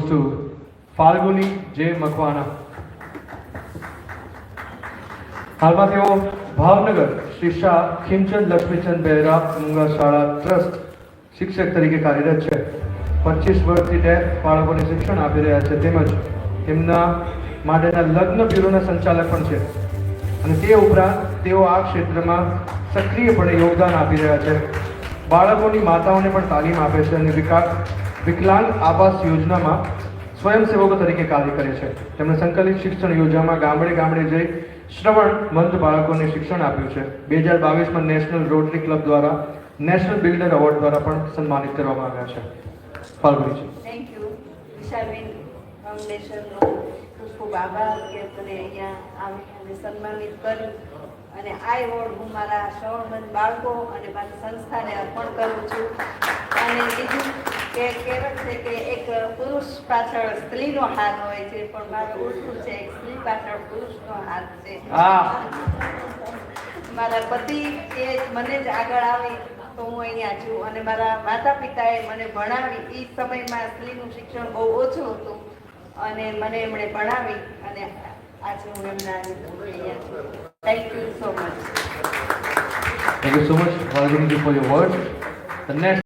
to Falguni J. Makwana. હાલમાં તેઓ ભાવનગર શ્રી શાહ ખીમચંદ લક્ષ્મીચંદ બહેરા મુંગા શાળા ટ્રસ્ટ શિક્ષક તરીકે કાર્યરત છે. 25 વર્ષથી તે બાળકોને શિક્ષણ આપી રહ્યા છે, તેમજ તેમના માટેના લગ્ન બ્યુરોના સંચાલક પણ છે અને તે ઉપરાંત તેઓ આ ક્ષેત્રમાં સક્રિયપણે યોગદાન આપી રહ્યા છે. બાળકોની માતાઓને પણ તાલીમ આપે છે અને વિકલાંગ આવાસ યોજનામાં સ્વયંસેવકો તરીકે કાર્ય કરે છે. તેમણે સંકલિત શિક્ષણ યોજનામાં ગામડે ગામડે જઈ શ્રવણ મંદ બાળકોને શિક્ષણ આપ્યું છે. 2022માં નેશનલ રોટરી ક્લબ દ્વારા નેશનલ બિલ્ડર એવોર્ડ દ્વારા પણ સન્માનિત કરવામાં આવ્યા છે. ફાલ્ગુનીજી, થેન્ક યુ. વિશાલબેન ફાઉન્ડેશનનો ખૂબ ખૂબ આભાર કે મને અહીંયા આવી અને સન્માનિત કર્યું અને આ એવોર્ડ હું મારા શ્રવણબંધ બાળકો અને મારી સંસ્થાને અર્પણ કરું છું. અને બીજું કે કહેવત છે કે એક પુરુષ પાછળ સ્ત્રીનો હાથ હોય છે, પણ મારું ઉલટું છે, એક સ્ત્રી પાછળ પુરુષનો હાથ છે. મારા પતિ એ મને જ આગળ આવી તો હું અહીંયા છું અને મારા માતા પિતાએ મને ભણાવી. એ સમયમાં સ્ત્રીનું શિક્ષણ બહુ ઓછું હતું અને મને એમણે ભણાવી અને આજે હું એમના અહીંયા છું. Thank you so much. Thank you so much, Falguni, for your words. The next